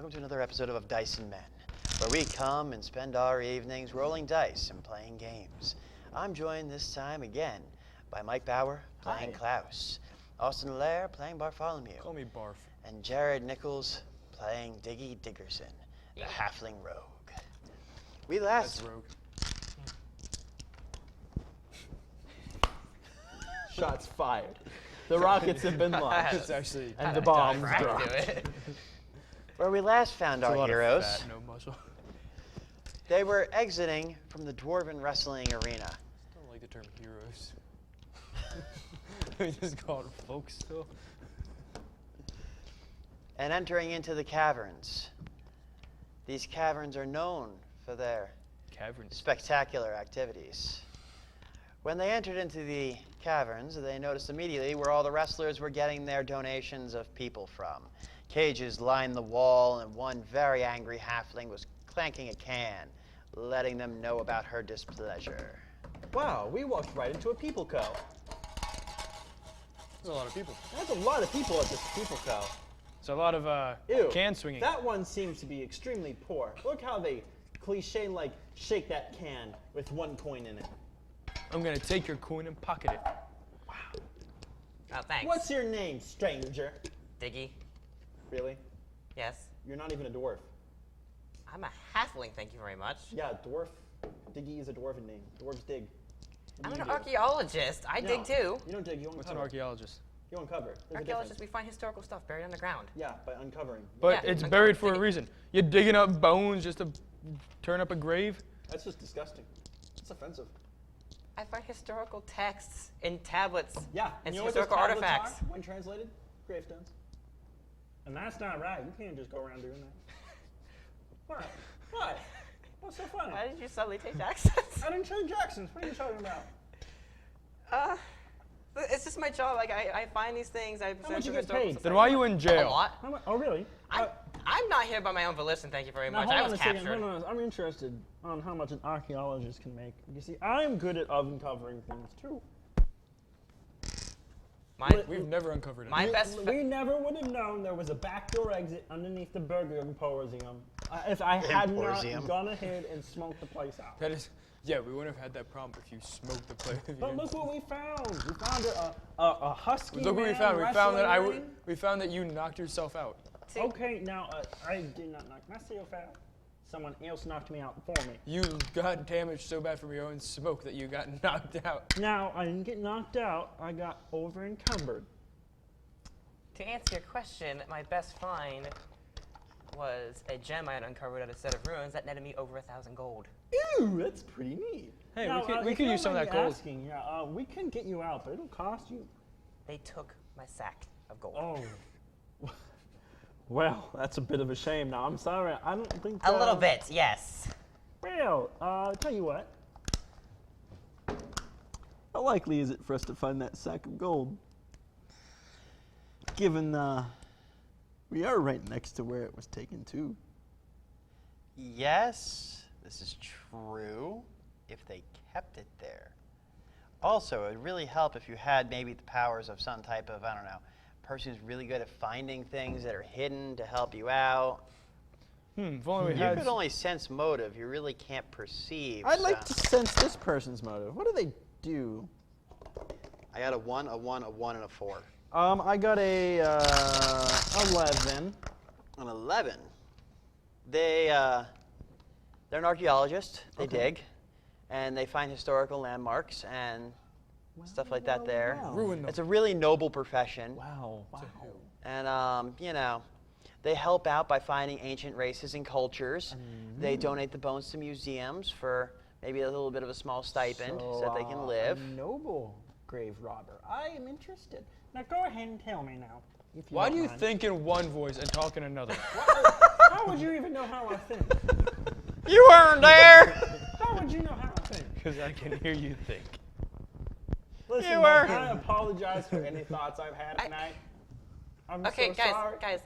welcome to another episode of Dice and Men, where we come and spend our evenings rolling dice and playing games. I'm joined this time again by Mike Bauer playing Klaus, Austin Lair playing Bartholomew. Call me Barf. And Jared Nichols playing Diggy Dickerson, the halfling rogue. We last... That's rogue. Shots fired. The rockets have been launched. It's actually... And the bombs dropped. Where we last found It's our a lot heroes, of fat, no muscle. they were exiting from the dwarven wrestling arena. I don't like the term heroes. We just call it folks still. And entering into the caverns. These caverns are known for their Caverns. spectacular activities. When they entered into the caverns, they noticed immediately where all the wrestlers were getting their donations of people from. Cages lined the wall, and one very angry halfling was clanking a can, letting them know about her displeasure. Wow, we walked right into a people co. There's a lot of people. That's a lot of people at this people co. It's a lot of Ew, can swinging. that one seems to be extremely poor. Look how they cliche-like shake that can with one coin in it. I'm gonna take your coin and pocket it. Wow. Oh, thanks. What's your name, stranger? Diggy? Really? Yes. You're not even a dwarf. I'm a halfling, thank you very much. Yeah, dwarf. Diggy is a dwarven name. Dwarves dig. What I'm do an you do? archaeologist. I dig too. You don't dig, you uncover. What's an archaeologist? You uncover. There's a Archaeologists, difference. we find historical stuff buried underground. Yeah, by uncovering. But Yeah, it's I'm buried for a digging. reason. You're digging up bones just to turn up a grave? That's just disgusting. It's offensive. I find historical texts in tablets Yeah. and you know what those historical tablets artifacts. are when translated? Gravestones. And that's not right. You can't just go around doing that. What? What? What's so funny? Why did you suddenly take accents? I didn't change accents. What are you talking about? It's just my job. Like I find these things. I How much you present get historical paid? stuff. Then why are you in A jail? lot. Oh, really? I'm not here by my own volition. Thank you very Now, much. hold I on was a second. captured. Hold on. I'm interested on how much an archaeologist can make. You see, I'm good at uncovering things, too. We've never uncovered it. My best. We never would have known there was a backdoor exit underneath the Burger Emporium if I had not Emporium. gone ahead and smoked the place out. That is, yeah, we wouldn't have had that problem if you smoked the place. But look what we found. We found a husky Look what we man found. wrestling ring. We found that you knocked yourself out. Okay, now I did not knock myself out. Someone else knocked me out for me. You got damaged so bad from your own smoke that you got knocked out. Now, I didn't get knocked out. I got over encumbered. To answer your question, my best find was a gem I had uncovered at a set of ruins that netted me over 1,000 gold. Ew, that's pretty neat. Hey, Now, we if could you use some of don't that mind me gold. asking, yeah, we can get you out, but it'll cost you. They took my sack of gold. Oh. Well, that's a bit of a shame. Now, I'm sorry. I don't think. A little bit, yes. Well, tell you what. How likely is it for us to find that sack of gold? Given we are right next to where it was taken to. Yes, this is true, if they kept it there. Also, it would really help if you had maybe the powers of some type of, I don't know, person who's really good at finding things that are hidden to help you out. If only we You had. could only sense motive. You really can't perceive. I'd like to sense this person's motive. What do they do? I got a 1, a 1, a 1, and a 4. I got a 11. An 11. They're an archaeologist. They dig, and they find historical landmarks and stuff like that there. Wow. Ruin them. It's a really noble profession. Wow. And, you know, they help out by finding ancient races and cultures. They donate the bones to museums for maybe a little bit of a small stipend so that they can live. A noble grave robber. I am interested. Now go ahead and tell me now. If you Why don't do you mind. think in one voice and talk in another? How would you even know how I think? You weren't there! How would you know how I think? Because I can hear you think. Listen, You Mike, were. I apologize for any thoughts I've had tonight. I'm Okay, so sorry. guys,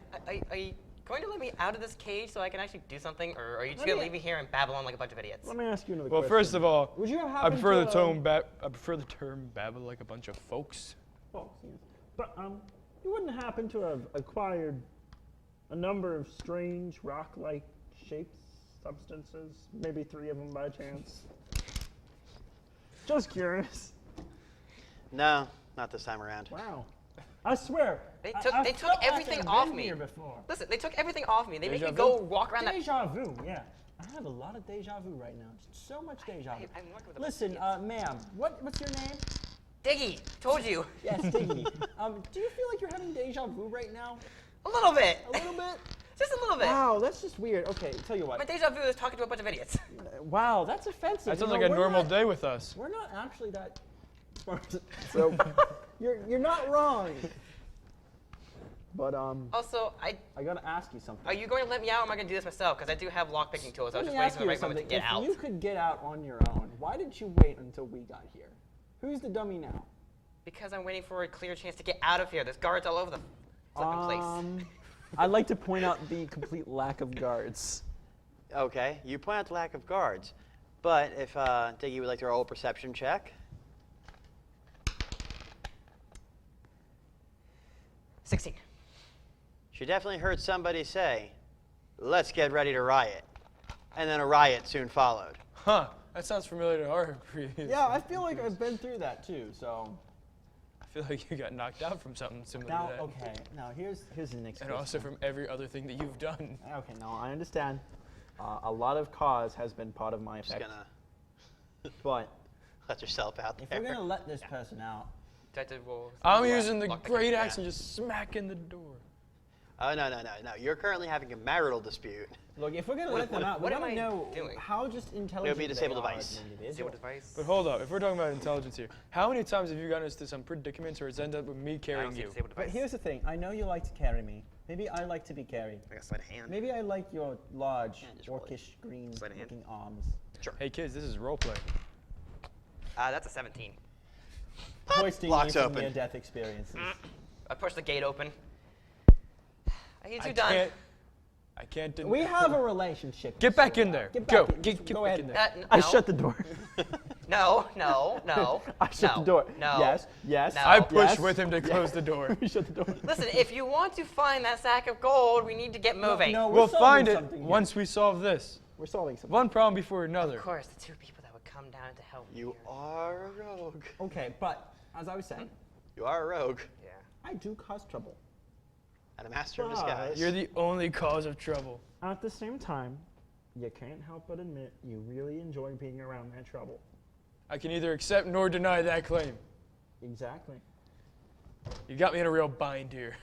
are you going to let me out of this cage so I can actually do something, or are you just Let going to me- leave me here and babble on like a bunch of idiots? Let me ask you another Well, question. first of all, would you have I happened prefer to, the term I prefer the term babble like a bunch of folks. folks, yes. But you wouldn't happen to have acquired a number of strange rock-like shapes, substances, maybe 3 of them by chance. Just curious. No, not this time around. Wow. I swear. They I took felt like everything I've off been me. here before. Listen, they took everything off me. They make Deja me vu? go walk around that. Deja vu, yeah. I have a lot of deja vu right now. Just so much deja vu. I'm working with a Listen, bunch of ma'am, what's your name? Diggy, told you. Yes, Diggy. Do you feel like you're having deja vu right now? A little bit. A little bit? Just a little bit. Wow, that's just weird. Okay, tell you My what. deja vu is talking to a bunch of idiots. Wow, that's offensive. That You sounds know, like a we're normal not- day with us. We're not actually that smart. So you're not wrong. But Also, I gotta ask you something. are you going to let me out, or am I going to do this myself? Because I do have lock picking tools. I was Let just me waiting ask for the you right moment to something. get out. If you could get out on your own, why did you wait until we got here? Who's the dummy now? Because I'm waiting for a clear chance to get out of here. There's guards all over the flipping place. I'd like to point out the complete lack of guards. Okay, you point out the lack of guards. But if Diggy would like to roll a perception check. 16. She definitely heard somebody say, "Let's get ready to riot." And then a riot soon followed. Huh. That sounds familiar to our previous. Yeah, I feel like I've been through that too. So I feel like you got knocked out from something similar now, to that. okay, now here's the next. And also from every other thing that you've done. Okay, no, I understand. A lot of cause has been part of my Just effect. gonna But let yourself out if there. we're gonna let this person out, Detective will. I'm using the lock picking. great axe and just smacking the door. Oh, no. You're currently having a marital dispute. look, if we're gonna let them out, we what am gotta I know doing? how just intelligent It would be a disabled they are device. as an Disable individual. device. But hold up, if we're talking about intelligence here, how many times have you gotten us to some predicaments where it's ended up with me I carrying don't see you? disable But device. here's the thing. I know you like to carry me. Maybe I like to be carried. I got sleight of hand. Maybe I like your large, Yeah, just roll it. orcish, Sleight of hand. green-looking arms. Hey kids, this is roleplay. That's a 17. Hoisting Locks me from open. near-death experiences. I push the gate open. I need I you done. can't deny. We have a relationship. Get back in there. Get Go. back in. Get Go back ahead. in there. I No. shut the door. No. I shut no, the door. No. Yes. No. I push Yes. with him to close the door. We shut the door. Listen, if you want to find that sack of gold, we need to get moving. No, We'll solving find it something here. once we solve this. We're solving something. One problem before another. Of course, the two people that would come down to help me You here. are a rogue. Okay, but as I was saying, You are a rogue Yeah. I do cause trouble. and a master of But- disguise. You're the only cause of trouble. At the same time, you can't help but admit you really enjoy being around that trouble. I can neither accept nor deny that claim. Exactly. You got me in a real bind here.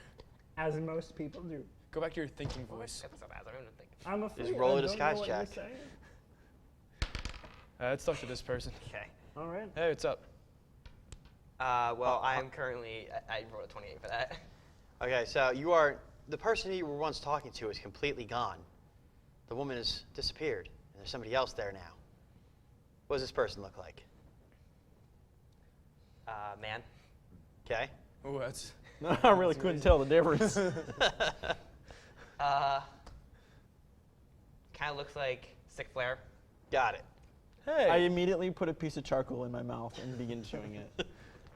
As most people do. Go back to your thinking voice. That's so bad. I don't even think. I'm afraid roll a I don't know disguise what you're check. saying. Let's talk to this person. Okay. All right. Hey, what's up? Well, I'm currently. I rolled a 28 for that. Okay, so the person you were once talking to is completely gone. The woman has disappeared, and there's somebody else there now. What does this person look like? Man. Okay. Oh, that's. I really couldn't tell the difference. Kind of looks like Sick Flare. Got it. Hey, I immediately put a piece of charcoal in my mouth and began chewing it.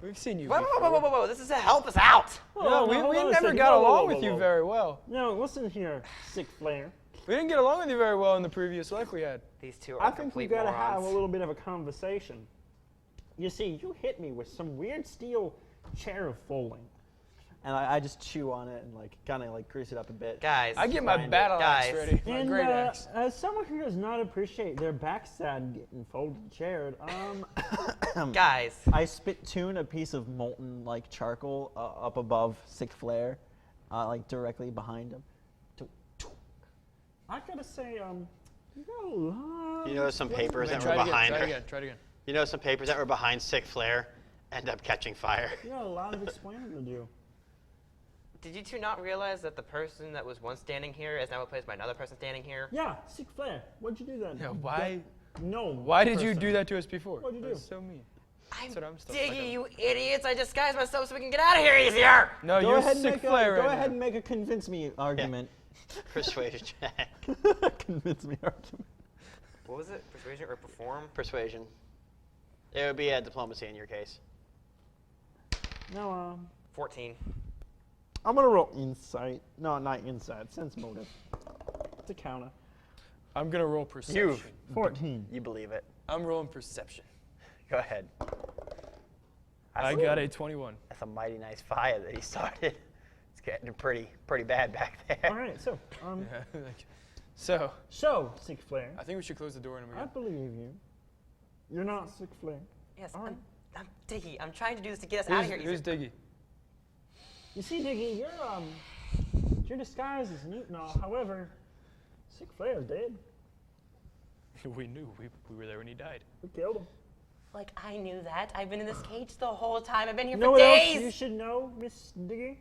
we've seen you Whoa, before. whoa, whoa, whoa, whoa! This is to help us out. No, we hold on a never second. got Whoa, whoa, along whoa, with you whoa. very well. No, listen here, sick flare. We didn't get along with you very well in the previous life we had. These two are I think we complete gotta morons. have a little bit of a conversation. You see, you hit me with some weird steel chair folding. And I just chew on it and kind of grease it up a bit. Guys. I get my Grind it. battle axe Guys. ready. My And great axe. as someone who does not appreciate their backside getting folded chaired, Guys. I spit-tune a piece of molten charcoal up above Sick Flare, directly behind him. I gotta say, you got a lot. You notice some papers that Try were it again. behind Try it her. again. Try it again. You know some papers that were behind Sick Flare end up catching fire. You got a lot of explaining to do. Did you two not realize that the person that was once standing here is now replaced by another person standing here? Yeah, Sick Flare. What'd you do then? Yeah, why? No. Why did you person. do that to us before? What'd you do? That's so mean. That's what I'm still stuck Diggy, on. you idiots! I disguised myself so we can get out of here easier! No, Go you're ahead and sick make flare go right ahead now. and make a convince me argument. Persuasion check. Convince me argument. What was it? Persuasion or perform? Persuasion. It would be a diplomacy in your case. No, 14. I'm gonna roll insight. No, not insight. Sense motive. It's a counter. I'm gonna roll perception. 14. You believe it. I'm rolling perception. Go ahead. I got a 21. That's a mighty nice fire that he started. It's getting pretty bad back there. All right, so So, Sick Flair, I think we should close the door and we I believe you. You're not Sick Flair. Yes, All right. I'm Diggy. I'm trying to do this to get us out of here. Who's Diggy? You see, Diggy, your disguise is neat and all. However, Sick Flair's dead. We knew. We were there when he died. We killed him. Like, I knew that. I've been in this cage the whole time. I've been here You know for what days. else you should know, Miss Diggy?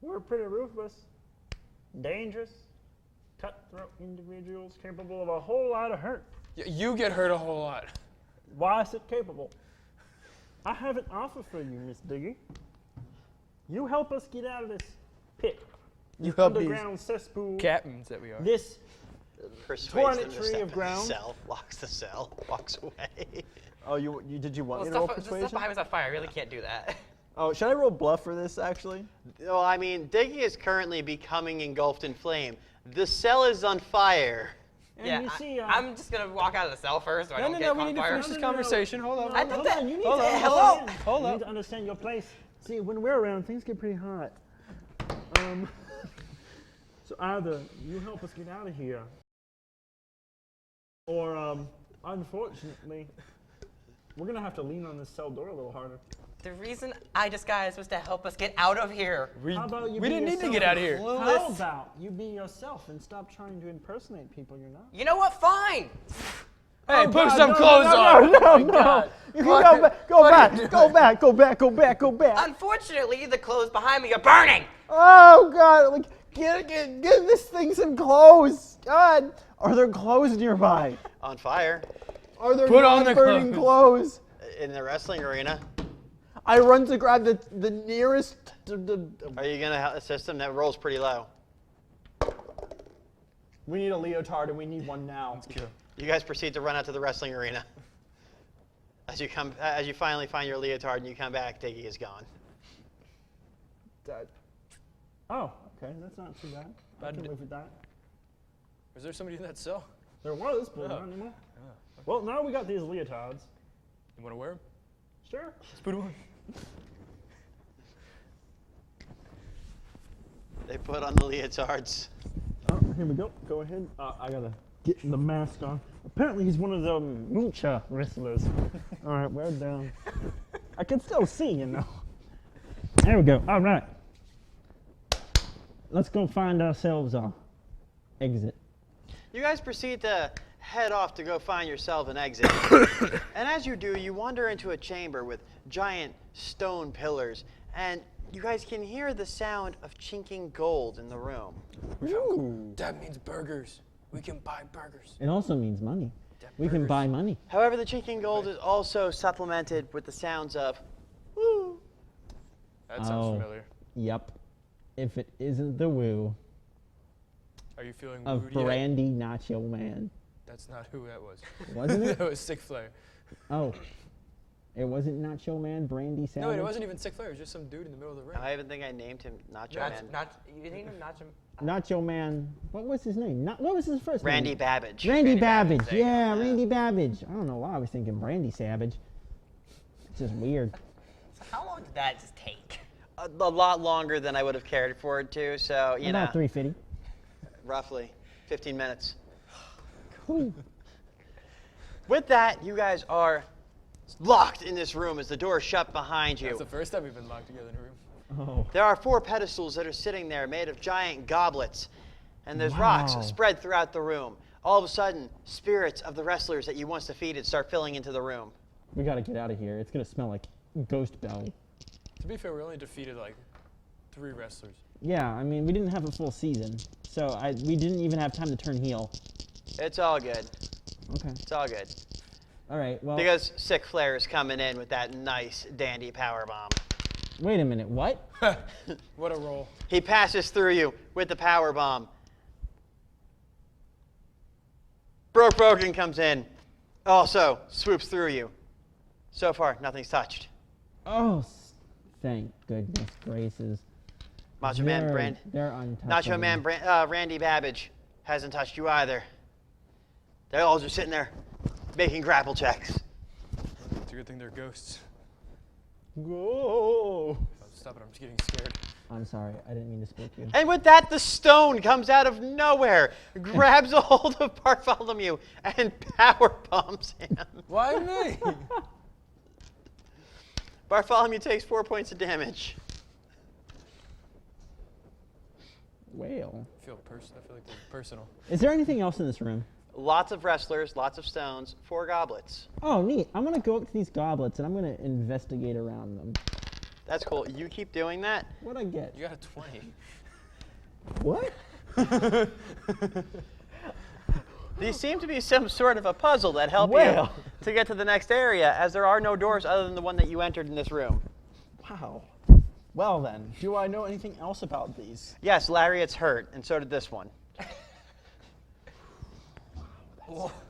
We're pretty ruthless, dangerous, cutthroat individuals capable of a whole lot of hurt. You get hurt a whole lot. Why is it capable? I have an offer for you, Miss Diggy. You help us get out of this pit, You help these underground cesspool, captains that we are. this Persuades them to Toiletry step of in ground. the cell, locks the cell, walks away. Oh, did you want Well, me to roll the persuasion? stuff behind me's on fire. I really can't do that. Oh, should I roll bluff for this actually? Well, I mean, Diggy is currently becoming engulfed in flame. The cell is on fire. And yeah, you see, I'm just gonna walk out of the cell first so I don't get we caught need to fire. finish this conversation. Hold on. I think that- you need hold to on, understand. hello? Hold You up. need to understand your place. See, when we're around, things get pretty hot. So either you help us get out of here, or unfortunately, we're gonna have to lean on this cell door a little harder. The reason I disguised was to help us get out of here. How about you We be didn't need to yourself? get out of here. How about you be yourself and stop trying to impersonate people you're not? You know what? Fine. Hey, put God, some no, clothes no, on. No, Oh my no. God. You can go back. Unfortunately, the clothes behind me are burning. Oh God! Like, get this thing some clothes. God, are there clothes nearby? On fire. Are there Put on the burning clothes? In the wrestling arena. I run to grab the nearest. Are you going to assist him? That rolls pretty low. We need a leotard, and we need one now. Let's go. You guys proceed to run out to the wrestling arena. As you finally find your leotard and you come back, Diggy is gone. Oh, okay, that's not too bad. I Bad can d- live with that. Was there somebody in that cell? There was, but not anymore. Well, now we got these leotards. You want to wear them? Sure. Let's put them on. They put on the leotards. Oh, here we go. Go ahead. I gotta get the mask on. Apparently, he's one of the lucha wrestlers. All right, we're down. I can still see, you know. There we go. All right. Let's go find ourselves a exit. You guys proceed to head off to go find yourself an exit. And as you do, you wander into a chamber with giant stone pillars, and you guys can hear the sound of chinking gold in the room. Ooh. That means burgers. We can buy burgers. It also means money. That We can burgers. buy money. However, the chinking gold is also supplemented with the sounds of woo. That sounds Oh. familiar. Yep. If it isn't the woo Are you feeling of wooed yet? Brandy Nacho Man. That's not who that was. Wasn't it? That was Sick Flair. Oh. It wasn't Nacho Man, Brandy Savage? No, it wasn't even Sick Flair. It was just some dude in the middle of the ring. I even think I named him Nacho Man. You named him Nacho. Nacho Man. What was his name? What was his first Randy name? Babbage. Randy Babbage. Babbage, there you Yeah, go. Randy Babbage. I don't know why I was thinking Brandy Savage. It's just weird. So how long did that just take? A lot longer than I would have cared for it to, so, you know, About 350. roughly 15 minutes. Cool. With that, you guys are locked in this room as the door is shut behind you. That's the first time we've been locked together in a room. Oh. There are 4 pedestals that are sitting there made of giant goblets, and there's Wow. rocks spread throughout the room. All of a sudden, spirits of the wrestlers that you once defeated start filling into the room. We gotta get out of here. It's gonna smell like ghost belly. To be fair, we only defeated like 3 wrestlers. Yeah, I mean, we didn't have a full season, so we didn't even have time to turn heel. It's all good. Okay. It's all good. All right, well, Because Sick Flair is coming in with that nice, dandy power bomb. wait a minute. What? What a roll. He passes through you with the power bomb. Broken comes in, also swoops through you. So far, nothing's touched. Oh, thank goodness gracious. Macho Man They're untouchable. Nacho Man Randy Babbage hasn't touched you either. They all just sitting there making grapple checks. It's a good thing they're ghosts. Go. Oh, stop it, I'm just getting scared. I'm sorry, I didn't mean to spook you. And with that, the stone comes out of nowhere, grabs a hold of Bartholomew, and power bombs him. Why me? Bartholomew takes 4 points of damage. Whale. I feel like they're personal. Is there anything else in this room? Lots of wrestlers, lots of stones, 4 goblets. Oh, neat. I'm going to go up to these goblets and I'm going to investigate around them. That's cool. You keep doing that. What'd I get? You got a 20. What? These seem to be some sort of a puzzle that help Well. you to get to the next area, as there are no doors other than the one that you entered in this room. Wow. Well then, do I know anything else about these? Yes, Lariat's hurt, and so did this one.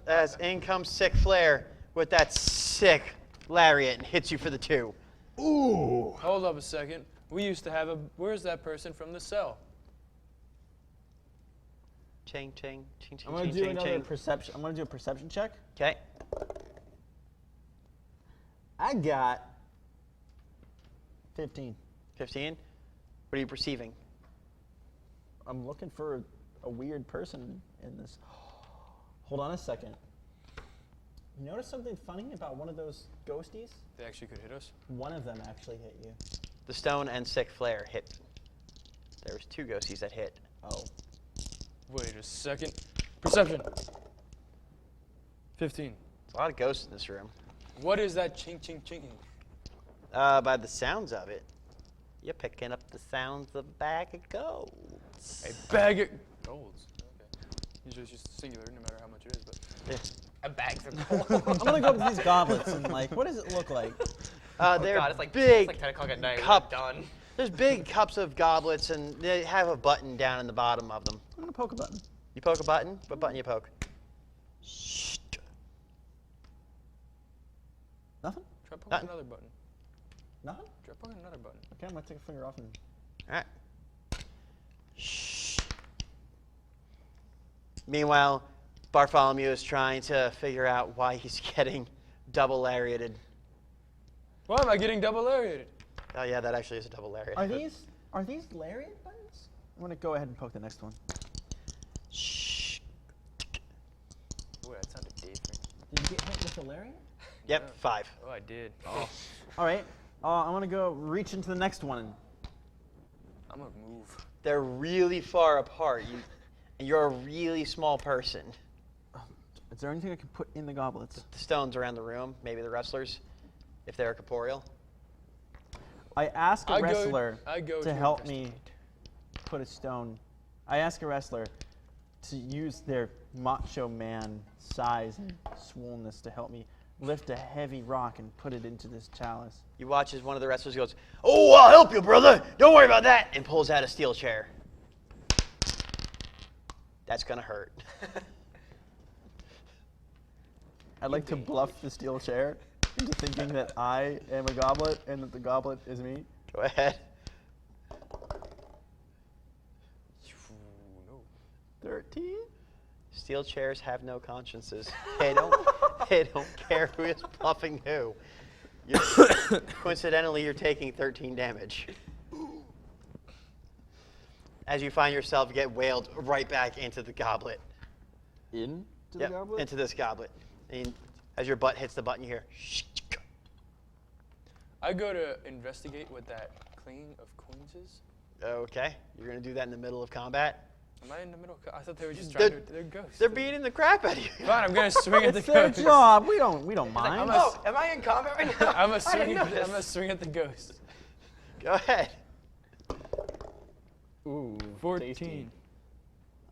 As in comes Sick Flair with that sick Lariat and hits you for the 2. Ooh. Hold up a second. We used to have a. Where's that person from the cell? Ching, ching, ching, ching, I'm going to ching, do ching, another ching. perception. I'm going to do a perception check. Okay. I got 15. 15. What are you perceiving? I'm looking for a weird person in this. Hold on a second. You notice something funny about one of those ghosties? They actually could hit us. One of them actually hit you. The stone and Sick Flair hit. There was 2 ghosties that hit. Oh. Wait a second. Perception. 15. There's a lot of ghosts in this room. What is that ching ching chinging? By the sounds of it, you're picking up the sounds of a bag of golds. A bag of golds. Okay. Usually it's just singular, no matter how much it is, but. Yeah. A bag's of gold. I'm going to go up to these goblets and, like, what does it look like? They're God, it's like big 10 o'clock at night. cup. We're done. There's big cups of goblets, and they have a button down in the bottom of them. I'm going to poke a button. You poke a button? What button you poke? Nothing? Try poking Nothing. another button. Nothing? Try poking another button. Okay, I'm going to take a finger off and... All right. Shh. Meanwhile, Bartholomew is trying to figure out why he's getting double lariated. Why am I getting double lariated? Oh yeah, that actually is a double lariat. Are these lariat buttons? I'm going to go ahead and poke the next one. Shh. Boy, that sounded different. Did you get hit with the lariat? Yep, 5. Oh, I did. Oh, All right. I'm going to go reach into the next one. I'm gonna move. They're really far apart. And you're a really small person. Is there anything I can put in the goblets? The stones around the room, maybe the wrestlers, if they're corporeal. I ask a I go wrestler to to help me put a stone. I ask a wrestler to use their macho man size and swollenness to help me lift a heavy rock and put it into this chalice. You watch as one of the wrestlers goes, "Oh, I'll help you, brother. Don't worry about that," and pulls out a steel chair. That's gonna hurt. I'd like to bluff the steel chair into thinking that I am a goblet and that the goblet is me. Go ahead. No. 13? Steel chairs have no consciences. They don't care who is bluffing who. Coincidentally, you're taking 13 damage. As you find yourself get whaled right back into the goblet. Into the Yep, goblet? into this goblet. And as your butt hits the button, you hear, "Shh." I go to investigate what that clean of coins is. Okay, you're gonna do that in the middle of combat? Am I in the middle? I thought they were just trying They're- to. They're ghosts. They're beating the crap out of you. Fine, I'm gonna swing at the It's their ghost. job. We don't mind. Oh, am I in combat right now? I'm I gonna swing. didn't know I'm this. gonna swing at the ghost. Go ahead. Ooh, 14. tasty.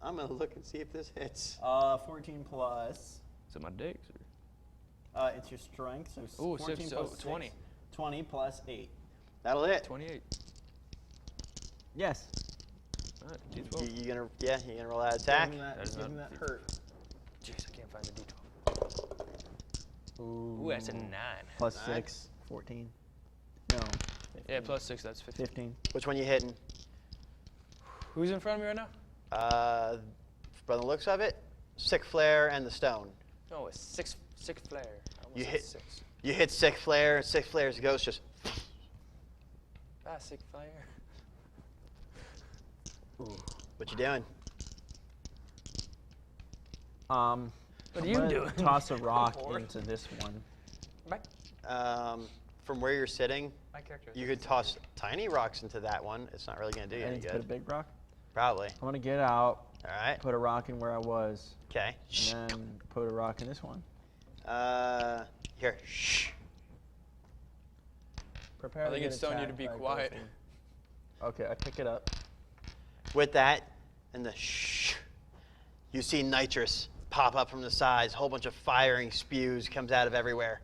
I'm gonna look and see if this hits. 14 plus. Is it my dex? It's your strength, so Ooh, 14 six, plus so 6. 20. 20 plus 8. That'll hit. 28. Yes. All right, D12. You gonna roll that attack? Give him that, That is give him not- that hurt. Jeez, I can't find the D12. Ooh, that's a 9. Plus 9. 6, 14. No. 15. Yeah, plus 6, that's 15. 15. Which one you hitting? Who's in front of me right now? From the looks of it, Sick Flare and the stone. No, it's Sick Flare. I almost You said hit- 6. You hit Sick Flare, and Sick Flare's ghost just. Sick Flare. Ooh. What you doing? What are you I'm gonna doing? Toss a rock Or- into this one. From where you're sitting, My character. you could toss tiny rocks into that one. It's not really going to do you I any need to put a good. big rock. Probably. I'm gonna get out, All right. put a rock in where I was, Okay. and then put a rock in this one. Here. Shh. Prepare. I think get it's telling you to attacked be by a quiet. ghost. Okay, I pick it up. With that and the shh, you see nitrous pop up from the sides. A whole bunch of firing spews comes out of everywhere.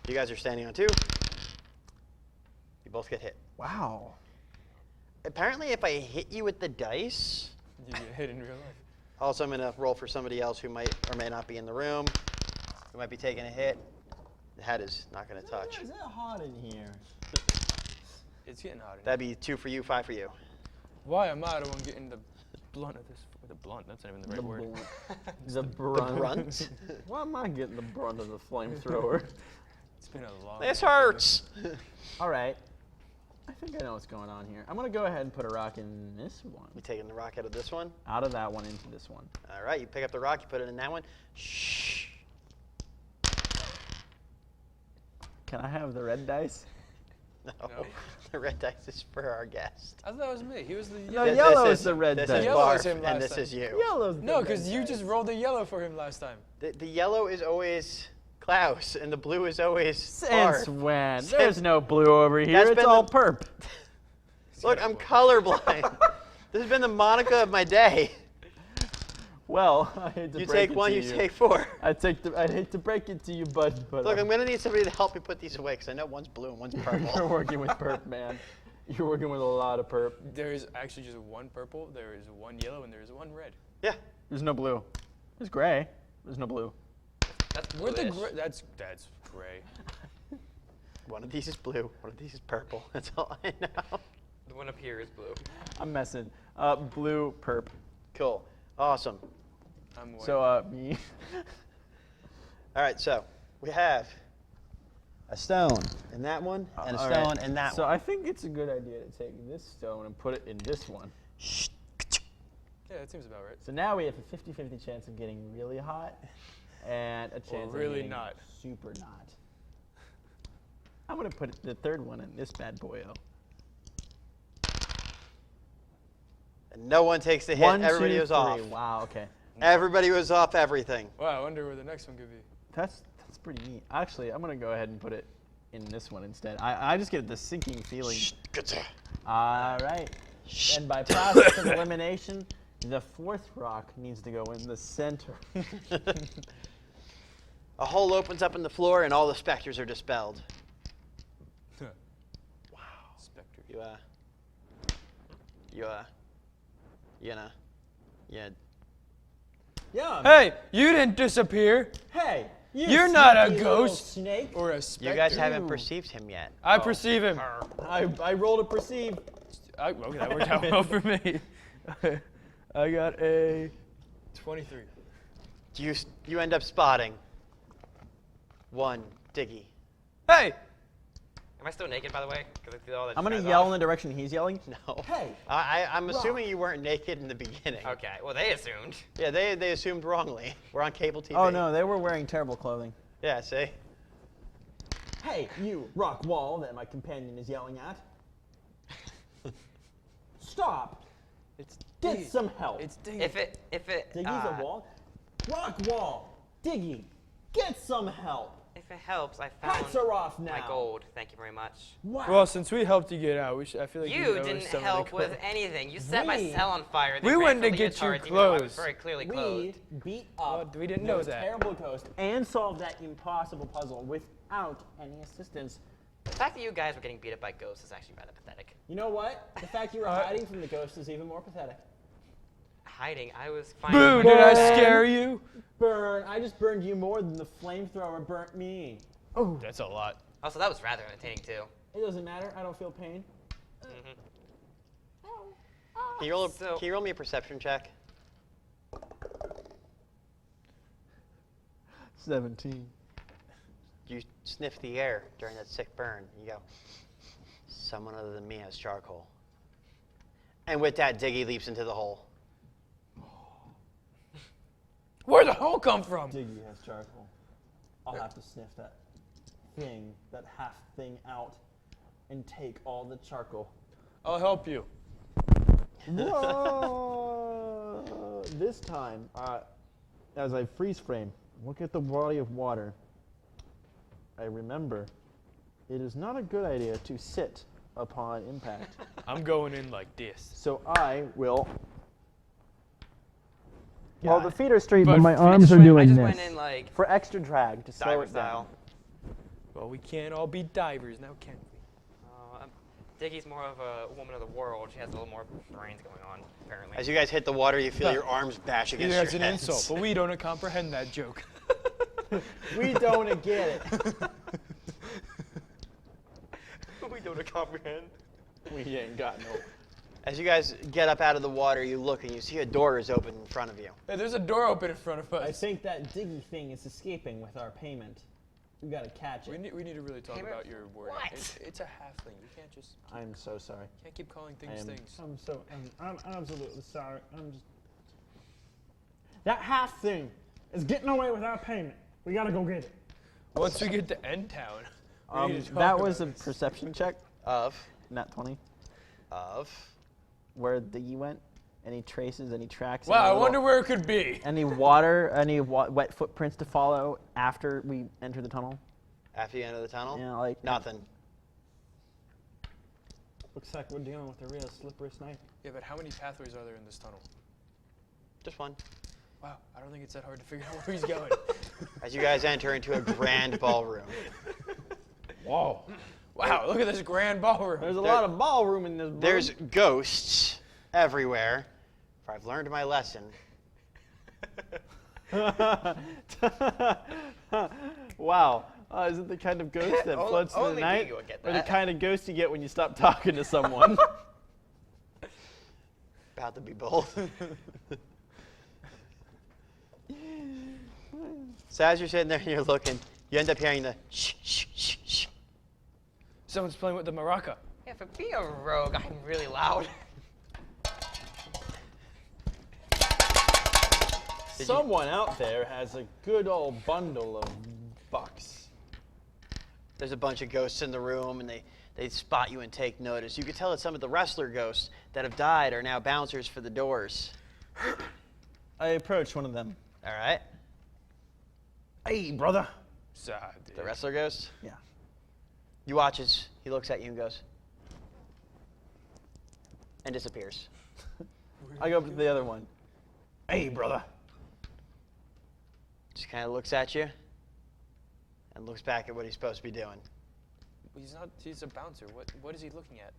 You guys are standing on 2. You both get hit. Wow. Apparently, if I hit you with the dice, You get hit in real life. also I'm going to roll for somebody else who might or may not be in the room, who might be taking a hit. The head is not going to touch. Is it hot in here? It's getting hot in here. That'd be 2 for you, 5 for you. Why am I the one getting the blunt of this? The blunt, that's not even the right word. The brunt. Brunt? Why am I getting the brunt of the flamethrower? It's been a long This day. hurts. All right. I think I know what's going on here. I'm gonna go ahead and put a rock in this one. You taking the rock out of this one? Out of that one into this one. All right, you pick up the rock, you put it in that one. Shh. Can I have the red dice? No, No. the red dice is for our guest. I thought that was me. He was the No, yellow. yellow is the red this dice. Is Yellow Barf, is him and last this time. is you. Yellow's the No, red because you dice. just rolled a yellow for him last time. The yellow is always Klaus, and the blue is always Since Barf. when? Since- There's no blue over here. That's It's been all the- perp. Look, I'm colorblind. This has been the Monica of my day. Well, I hate to You break take it one, to you take 4. I'd hate to break it to you, bud, but Look, I'm going to need somebody to help me put these away, because I know one's blue and one's you're purple. working with perp, man. You're working with a lot of perp. There is actually just one purple, there is one yellow, and there is one red. Yeah. There's no blue. There's gray. There's no blue. That's Where the bluish. that's gray. One of these is blue, one of these is purple. That's all I know. The one up here is blue. I'm messing. Blue perp. Cool. Awesome. I'm white. So, me. All right, so we have a stone in that one and a All stone right. in that So one. I think it's a good idea to take this stone and put it in this one. yeah, that seems about right. So now we have a 50-50 chance of getting really hot and a chance really of getting not. super not. I'm going to put the third one in this bad boyo. And no one takes the hit. 1, Everybody 2, was off. 3. Wow, okay. Everybody was off everything. Wow, I wonder where the next one could be. That's pretty neat. Actually, I'm going to go ahead and put it in this one instead. I just get the sinking feeling. All right. And by process of elimination, the fourth rock needs to go in the center. A hole opens up in the floor and all the specters are dispelled. Wow. Specters. Yeah. Hey, you didn't disappear. Hey, You're not a sneaky little ghost. snake. Or a specter. You guys haven't Ew. perceived him yet. I perceive him. I rolled a perceive. Okay, that worked out well for me. I got a 23. You end up spotting one Diggy. Hey! Am I still naked, by the way? 'Cause I did all that I'm gonna disguise yell off. in the direction he's yelling. No. Hey. I'm assuming you weren't naked in the beginning. Okay, well, they assumed. Yeah, they assumed wrongly. We're on cable TV. Oh no, they were wearing terrible clothing. Yeah, see? Hey, you rock wall that my companion is yelling at. Stop. It's Get Diggy. some help. It's Diggy. If it, Diggy's a wall. Rock wall. Diggy. Get some help. If it helps, I Hats found are off now. my gold. Thank you very much. Wow. Well, since we helped you get out, I feel like You should owe us didn't some of the help with gold. anything. You set my We- cell on fire. We then went ran to for get you leotards, even though I was clothes. very clearly we clothed. beat up Well, we didn't know those that. terrible ghost and solved that impossible puzzle without any assistance. The fact that you guys were getting beat up by ghosts is actually rather pathetic. You know what? The fact you were hiding from the ghost is even more pathetic. Hiding, I was finding. Boo! Did I scare you? Burn. I just burned you more than the flamethrower burnt me. Oh. That's a lot. Also, that was rather entertaining too. It doesn't matter. I don't feel pain. Mhm. Can you roll me a perception check? 17. You sniff the air during that sick burn. You go, someone other than me has charcoal. And with that, Diggy leaps into the hole. Where'd the hole come from? Diggy has charcoal. I'll have to sniff that half thing out, and take all the charcoal. I'll help you. Whoa! This time, as I freeze frame, look at the body of water. I remember, it is not a good idea to sit upon impact. I'm going in like this. So I will. Well, the feet are straight, But but my I arms are I doing just this. went in like For extra drag, to slow diver it down. style. Well, we can't all be divers now, can we? Diggy's more of a woman of the world. She has a little more brains going on, apparently. As you guys hit the water, you feel your arms bash against Either as your an heads. insult, but we don't comprehend that joke. We don't get it. we don't comprehend. We ain't got no. As you guys get up out of the water, you look and you see a door is open in front of you. Hey, there's a door open in front of us. I think that Diggy thing is escaping with our payment. We gotta catch we it. need to really talk Payment? about your wording. What? It's a halfling. You can't just I'm so sorry. can't keep calling things things. I'm absolutely sorry. That half thing is getting away with our payment. We gotta go get it. Once we get to End Town, we need to talk That about was a this. perception check. Of? Nat 20. Of? Where Diggy went. Any traces, any tracks? Wow, I any wonder where it could be. Any water, any wet footprints to follow after we enter the tunnel? After you enter the tunnel? Yeah, like Nothing. Looks like we're dealing with a real slippery snake. Yeah, but how many pathways are there in this tunnel? Just one. Wow, I don't think it's that hard to figure out where he's going. As you guys enter into a grand ballroom. Whoa. Wow, look at this grand ballroom. There's a lot of ballroom in this. There's ghosts everywhere. For I've learned my lesson. wow. Is it the kind of ghost that floats in the Only night? Diggy would get Or the that. kind of ghost you get when you stop talking to someone? About to be both. So as you're sitting there and you're looking, you end up hearing the shh, shh, shh, shh. Someone's playing with the maraca. Yeah, for being a rogue, I'm really loud. Someone out there has a good old bundle of bucks. There's a bunch of ghosts in the room, and they spot you and take notice. You can tell that some of the wrestler ghosts that have died are now bouncers for the doors. I approach one of them. All right? Hey, brother. Sad. The wrestler ghost. Yeah. You watch as he looks at you and goes, and disappears. I go up to the other one. Hey, brother. Just kind of looks at you and looks back at what he's supposed to be doing. He's a bouncer. What is he looking at?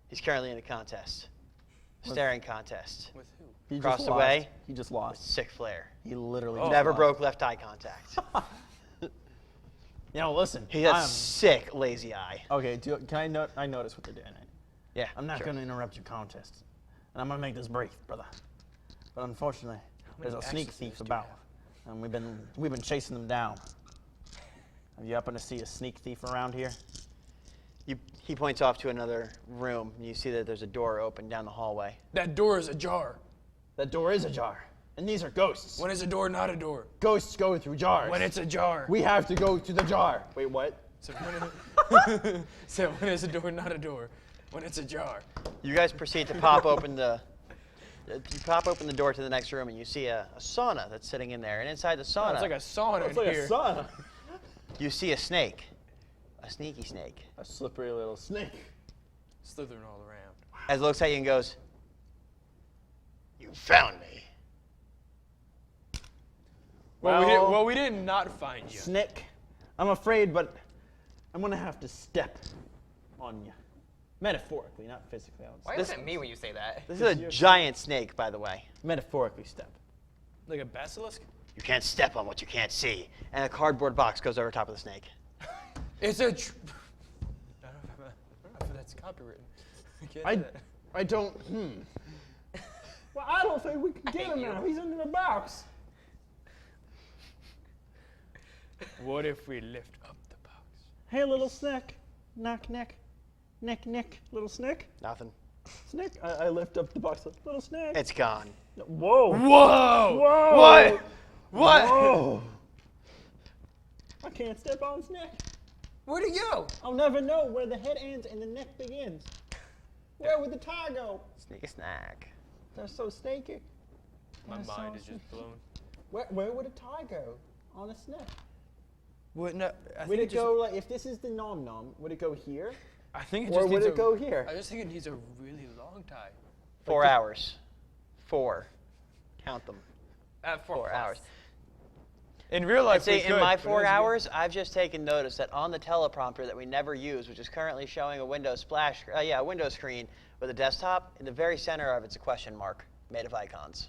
He's currently in a contest. Staring contest. With who? He Across just the lost. way? He just With lost. sick flair. He literally Oh. just Never lost. broke left eye contact. You know, listen. He has I'm- sick lazy eye. Okay, can I note? I notice what they're doing. Yeah, I'm not sure. going to interrupt your contest. And I'm going to make this brief, brother. But unfortunately, there's a many sneak accessories thief do you about. have? And we've been chasing them down. Have you happen to see a sneak thief around here? He points off to another room, and you see that there's a door open down the hallway. That door is ajar. That door is ajar. And these are ghosts. When is a door not a door? Ghosts go through jars. When it's ajar. We have to go to the jar. Wait, what? So when is a door not a door? When it's ajar. You guys proceed to pop open the door to the next room, and you see a sauna that's sitting in there. And inside the sauna, It's like a sauna It's in like here. a sauna. you see a snake, a sneaky snake. A slippery little snake. Slithering all around. As it looks at you and goes, "You found me." Well, we did not find you. Snake, I'm afraid, but I'm going to have to step on you. Metaphorically, not physically. Why is it me when you say that? This is a giant snake, by the way. Metaphorically step. Like a basilisk? You can't step on what you can't see. And a cardboard box goes over top of the snake. It's a. I don't know if that's copywritten. I can't do that. I don't. I don't think we can get him now. He's under the box. What if we lift up the box? Hey, little snick. Knock, nick. Nick, nick. Little snick. Nothing. Snick. I lift up the box. Little snick. It's gone. Whoa. Whoa! Whoa. What? What? Whoa. I can't step on snick. Where'd he go? I'll never know where the head ends and the neck begins. Where would the tie go? Sneaky snack. They're so snaky. My They're mind so is just blown. Where would a tie go on a snick? What? No, I Would think it go like, if this is the nom nom, would it go here? I think it Or just would needs it go here? I just think it needs a really long tie. 4 hours. 4. Count them. 4 4 hours. In real life, See, we in could, my but it 4 doesn't get- hours, I've just taken notice that on the teleprompter that we never use, which is currently showing a Windows window screen with a desktop, in the very center of it's a question mark made of icons.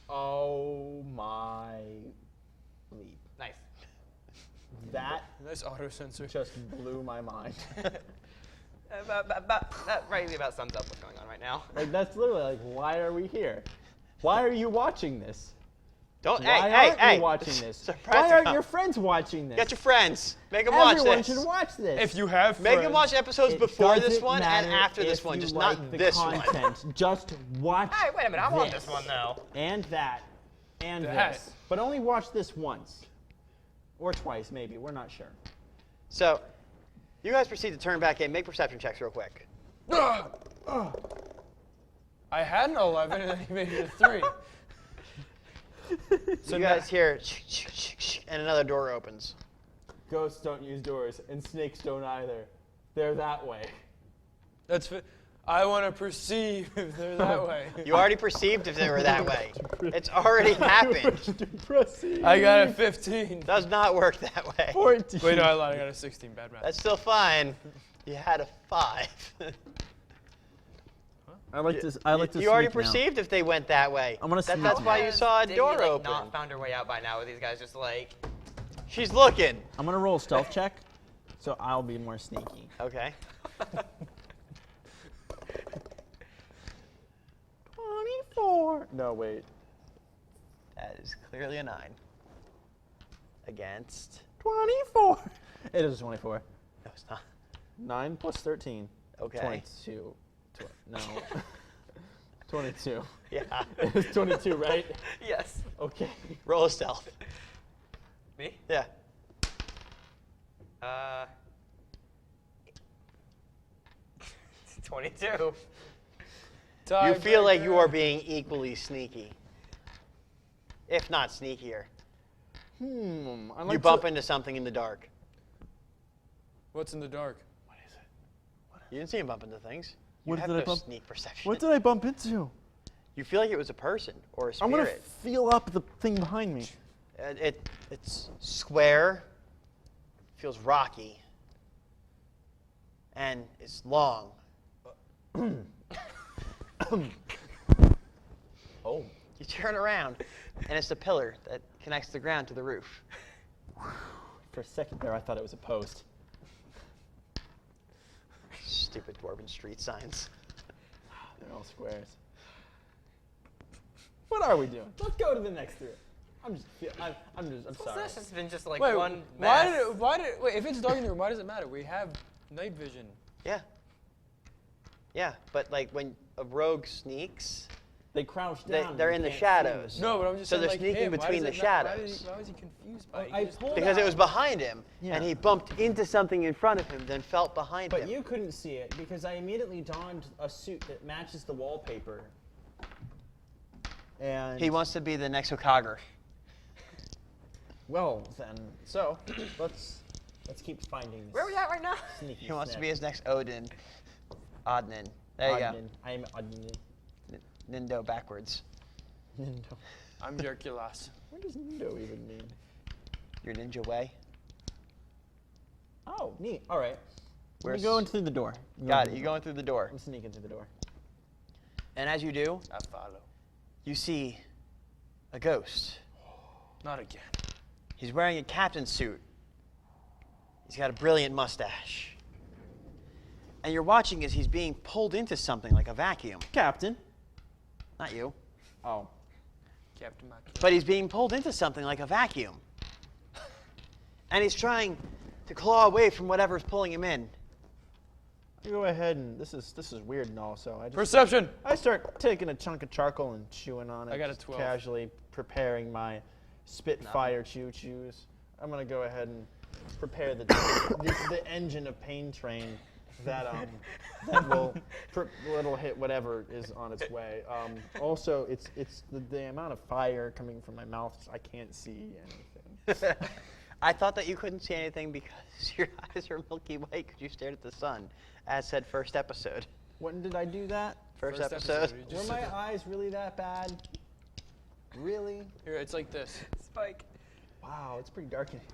Oh my bleep. Nice. That Nice auto sensor. just blew my mind. That rightly about sums up what's going on right now. Like, that's literally like, why are we here? Why are you watching this? Don't, Why hey, aren't hey, you watching this? Surprise Why aren't them. your friends watching this? Get your friends. Make them watch Everyone this. should watch this. If you have Make friends, them watch episodes It before this doesn't one and matter after this if one, you just like not the this one. content. Just watch. Hey, wait a minute. I want this this one though. And that. And That. this. But only watch this once. Or twice, maybe. We're not sure. So, you guys proceed to turn back in. Make perception checks real quick. I had an 11 and then he made it a 3. So you guys hear, and another door opens. Ghosts don't use doors, and snakes don't either. They're that way. That's I want to perceive if they're that way. You already perceived if they were that way. It's already happened. I got a 15. Does not work that way. 14. Wait, no, I lied. I got a 16. Bad math. That's still fine. You had a 5. I like this. I like this. You already perceived if they went that way. I'm gonna sneak That's now. why you saw a Did door we, like, open. not found her way out by now with these guys just like. She's looking. I'm gonna roll a stealth check, so I'll be more sneaky. Okay. 24. No, wait. That is clearly a 9. Against. 24. It is 24. No, it's not. 9 plus 13. Okay. 22. No. 22. Yeah. It's 22, right? Yes. Okay. Roll a stealth. Me? Yeah. 22. You feel like you are being equally sneaky. If not sneakier. I You bump into something in the dark. What's in the dark? You didn't see him bump into things. You What have did I no bump- sneak perception. What did I bump into? You feel like it was a person or a I'm gonna spirit. feel up the thing behind me. It's square, feels rocky, and it's long. Oh. You turn around, and it's the pillar that connects the ground to the roof. For a second there, I thought it was a post. Stupid dwarven street signs. They're all squares. What are we doing? Let's go to the next room. I'm sorry. That's just been just like Wait, one why mess. wait, if it's dark in the room, why does it matter? We have night vision. Yeah. Yeah, but like when a rogue sneaks, They crouch They- down. they're and in the can't see shadows. them. No, but I'm just So saying, they're like, sneaking him, why between does the it not- shadows. Why was he confused by it? I He just- pulled because it out- was behind him, Yeah. and he bumped into something in front of him, then felt behind But him. you couldn't see it because I immediately donned a suit that matches the wallpaper. And He wants to be the next Hokage. well then, so let's keep finding this. Where are we at right now? Sneaky He wants to snap. be his next Odin. Odnin. There you Odin. I'm Odin. go. Nindo backwards. Nindo. I'm Hercules. What does Nindo even mean? Your ninja way. Oh, neat. All right. We're Where's- going through the door. Got it. You're going through the door. I'm sneaking through the door. And as you do, I follow. you see a ghost. Not again. He's wearing a captain's suit. He's got a brilliant mustache. And you're watching as he's being pulled into something like a vacuum. Captain. Not you. Oh. Captain Mach. But he's being pulled into something like a vacuum. And he's trying to claw away from whatever's pulling him in. I go ahead and this is weird and all. So Perception. I start taking a chunk of charcoal and chewing on it. I got a just 12. Casually preparing my Spitfire chews. I'm gonna go ahead and prepare the engine of Pain Train that that'll hit whatever is on its way. Also, it's the amount of fire coming from my mouth. I can't see anything. I thought that you couldn't see anything because your eyes are milky white because you stared at the sun, as said first episode. When did I do that? First First episode. you Were just my said that. eyes really that bad? Really? Here, it's like this. Spike. Wow, it's pretty dark in here.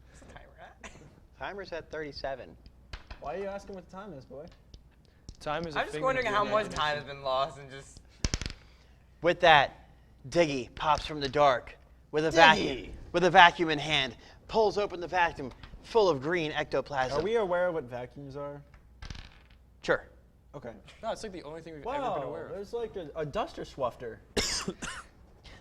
What's the timer at? Timer's at 37. Why are you asking what the time is, boy? Time is a I'm just figment wondering of how your much time has imagination. been lost and just. With that, Diggy pops from the dark with a vacuum in hand, pulls open the vacuum full of green ectoplasm. Are we aware of what vacuums are? Sure. Okay. No, it's like the only thing we've ever been Wow, aware of. there's like a duster swifter.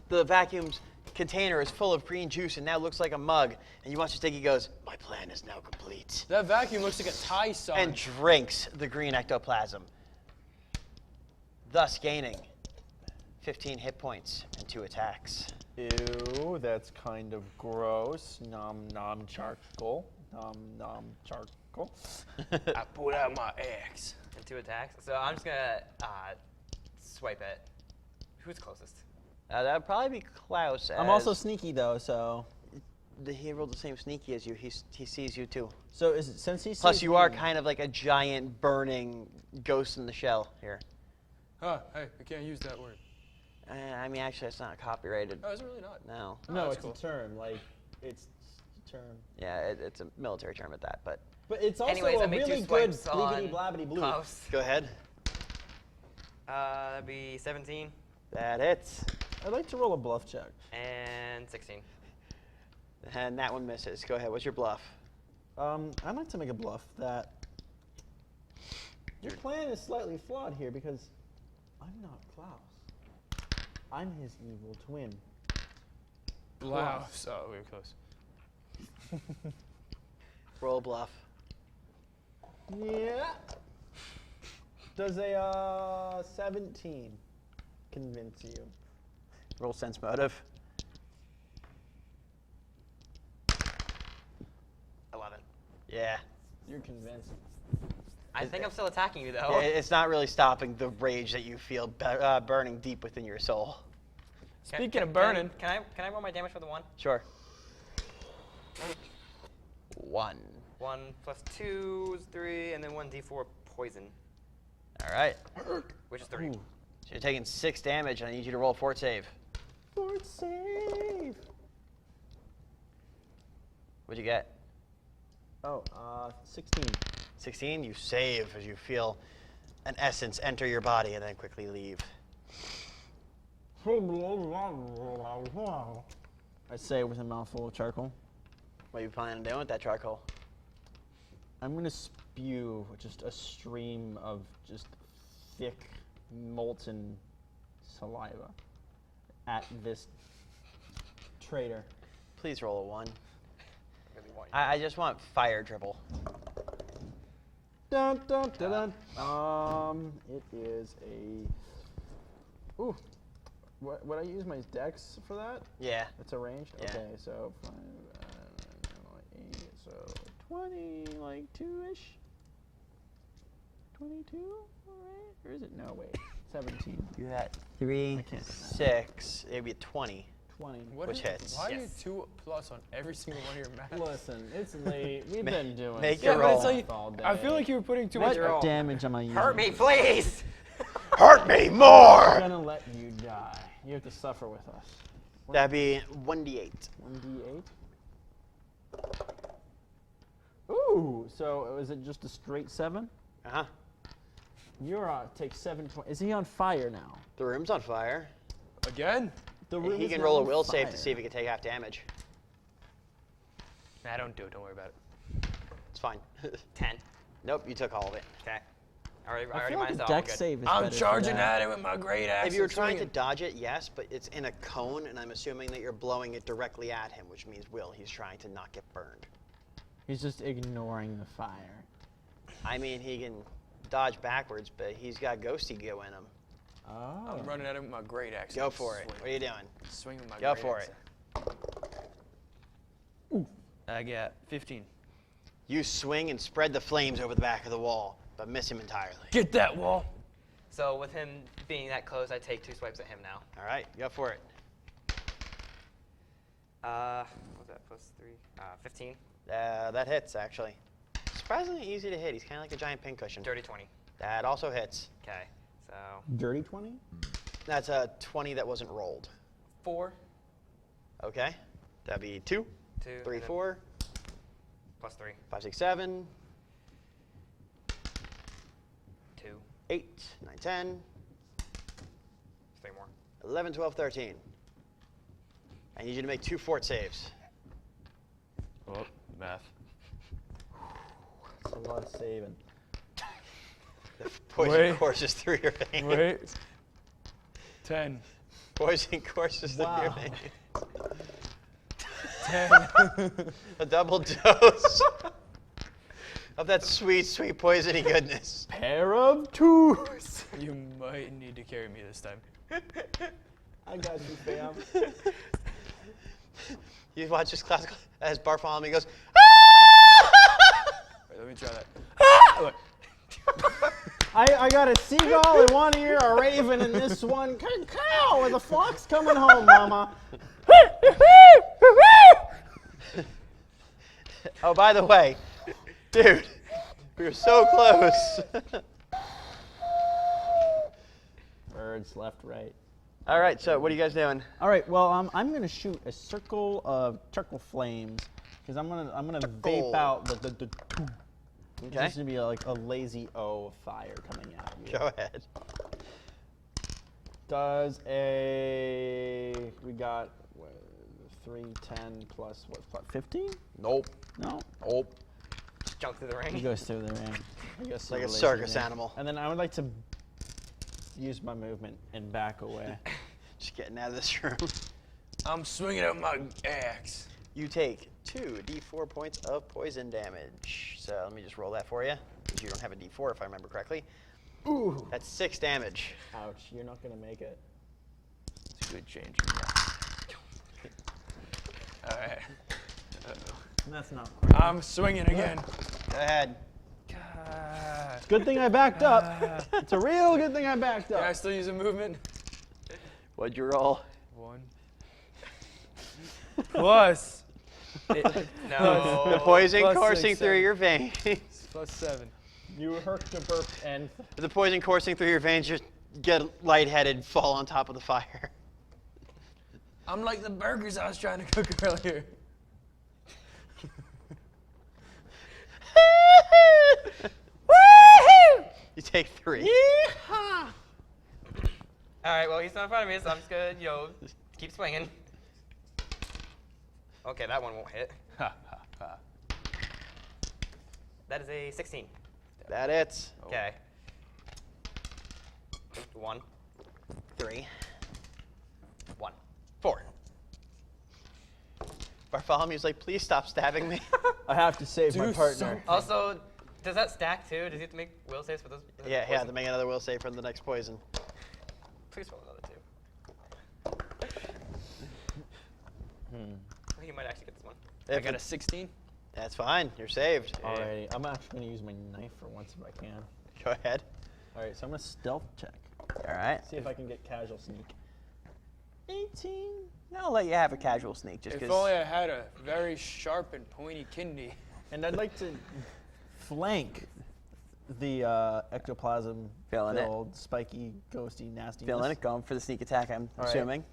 The vacuum's container is full of green juice and now looks like a mug. And you watch as Diggy goes, "My plan is now complete." That vacuum looks like a Thai song. And drinks the green ectoplasm, thus gaining 15 hit points and 2 attacks. Ew, that's kind of gross. Nom nom charcoal. Nom nom charcoal. I pulled out my axe. And 2 attacks. So I'm just gonna swipe it. Who's closest? That would probably be Klaus. I'm also sneaky though, so. He rolled the same sneaky as you. He sees you too. So is it, since he Plus, sees you are me- kind of like a giant burning ghost in the shell here. Huh, hey, I can't use that word. I mean, actually, it's not copyrighted. Oh, is it really not? No. Oh, No, that's it's cool. a term. Like it's a term. Yeah, it's a military term at that. But But it's also Anyways, I a make 2 really good swipes on blibbity blabbity blue. Klaus. go ahead. That'd be 17 That hits, I'd like to roll a bluff check. and 16. and that one misses. Go ahead. What's your bluff? I'd like to make a bluff that your plan is slightly flawed here because I'm not Klaus. I'm his evil twin. Blouse. Oh, we were close. Roll a bluff. Yeah. Does a 17 convince you? Roll sense motive. 11. Yeah. You're convinced. I think I'm still attacking you though. Yeah, it's not really stopping the rage that you feel burning deep within your soul. Speaking of burning. Can I roll my damage for the 1? Sure. 1. 1 plus 2 is 3, and then 1d4 poison, All right. which is 3. So you're taking 6 damage, and I need you to roll a fort save. Fort save. What'd you get? Oh, 16. 16. You save as you feel an essence enter your body and then quickly leave. I say with a mouthful of charcoal. What are you planning on doing with that charcoal? I'm gonna spew just a stream of just thick, molten saliva at this traitor. Please roll a 1. Really want I just want fire dribble. Dun, dun, dun, dun. It is a. Ooh. Would I use my dex for that? Yeah. It's a ranged? Yeah. Okay, so 5, 8, so 20, like 2-ish? 22? Alright. Or is it? No, wait. 17. You had 3, I can't. 6. It'd be a 20. 20. What Which is- hits? Why are you Yes. 2+ on every single one of your math? Listen, it's late. We've been doing make Yeah, your but it's roll. like, all day. I feel like you were putting too What much. roll. damage am I using? Hurt me, please! Hurt me I'm more! gonna let you die. You have to suffer with us. That'd be 1d8. 1d8. Ooh, so is it just a straight 7? Uh-huh. You're takes 7 points. Is he on fire now? The room's on fire. Again? The room He is can now roll a on will save fire. to see if he can take half damage. Nah, don't do it. Don't worry about it. It's fine. 10. Nope, you took all of it. Okay. I already I feel like minus a out. We're deck good. save is I'm better for charging that. at it with my great axe. If you were and trying to swinging. dodge it, yes, but it's in a cone, and I'm assuming that you're blowing it directly at him, which means he's trying to not get burned. He's just ignoring the fire. I mean, he can dodge backwards, but he's got ghosty go in him. Oh. I'm running at it with my great axe. Go for it. Swing. What are you doing? Swing with my Go great for axe. it. I got 15. You swing and spread the flames over the back of the wall, but miss him entirely. Get that wall. So with him being that close, I take 2 swipes at him now. All right, go for it. What was that? Plus 3. 15. That hits, actually. Surprisingly easy to hit. He's kind of like a giant pincushion. Dirty 20. That also hits. Okay. So Dirty 20? That's a 20 that wasn't rolled. 4, Okay. That'd be 2, 2, 3, and then 4, plus 3. 5, 6, 7, 2. 8, 9, 10, 3 more. 11, 12, 13. I need you to make 2 fort saves. Oh, math. That's a lot of saving. The poison Wait. courses through your veins. Wait. 10. Poison courses through your Wow. veins. 10. A double dose of that sweet, sweet poisony goodness. Pair of twos. You might need to carry me this time. I got you, fam. You watch this class as Bartholomew goes, Wait, let me try that. Look. I got a seagull in one ear, a raven in this one. Cow, with a fox coming home, mama. oh, by the way, dude, we were so close. Birds, left, right. All right, so what are you guys doing? All right. Well, I'm gonna shoot a circle of charcoal flames because I'm gonna vape out the. It's Okay, just gonna be like a lazy O of fire coming at you. go ahead. Does a we got 3, 10 plus what 15? Nope. No. Nope. Just jump through the He ring. goes through the ring. He goes It's through like a the lazy circus ring. animal. And then I would like to use my movement and back away. Just getting out of this room. I'm swinging at my axe. You take 2 d4 points of poison damage. So let me just roll that for you, because you don't have a d4 if I remember correctly. Ooh. That's 6 damage. Ouch, you're not gonna make it. It's a good change. All right. That's not. I'm swinging again. Go ahead. God. Good thing I backed up. It's a real good thing I backed Can I up. still use a movement? What'd you roll? 1. Plus. No. The poison plus coursing 6, through 7. your veins. Plus 7. You hurt the burp and The poison coursing through your veins, just get lightheaded, fall on top of the fire. I'm like the burgers I was trying to cook earlier. You take 3. All right. Well, he's not in front of me, so I'm just gonna, keep swinging. Okay, that one won't hit. Ha ha ha. That is a 16. That hits. Okay. 1, 3, 1. 4. Bartholomew's like, please stop stabbing me. I have to save my Do partner. something. Also, does that stack too? Does he have to make will saves for those? Yeah, he had to make another will save from the next poison. Please roll another 2. I think you might actually get this one. I If got a it's- 16. That's fine. You're saved. Alrighty, I'm actually gonna use my knife for once if I can. Go ahead. Alright, so I'm gonna stealth check. All right. See if I can get casual sneak. 18. I'll let you have a casual sneak just If because. only I had a very sharp and pointy kidney. And I'd like to Flank the ectoplasm Feeling it. filled, spiky, ghosty, nastiness. Feeling it. Going for the sneak attack, I'm All right. assuming.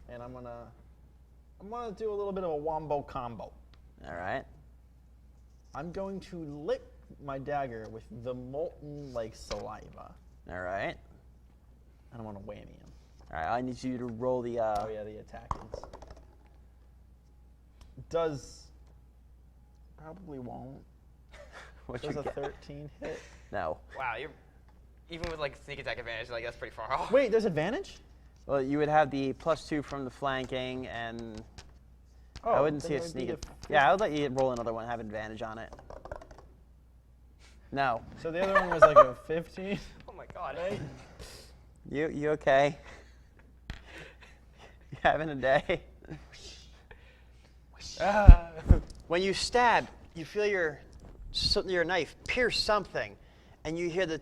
and I'm gonna do a little bit of a wombo combo. All right. I'm going to lick my dagger with the molten like saliva. All right. I don't want to whammy him. All right. I need you to roll the. Oh yeah, the attack is. Does probably won't. What you Does a get? 13 hit? No. Wow, you're even with like sneak attack advantage, like that's pretty far off. Wait, there's advantage? Well, you would have the +2 from the flanking, and I wouldn't see then a it would be sneak. the Yeah, I would let you roll another one, have advantage on it. No. So the other one was like a 15. Oh my god. You okay? You having a day? Ah. When you stab, you feel your knife pierce something, and you hear the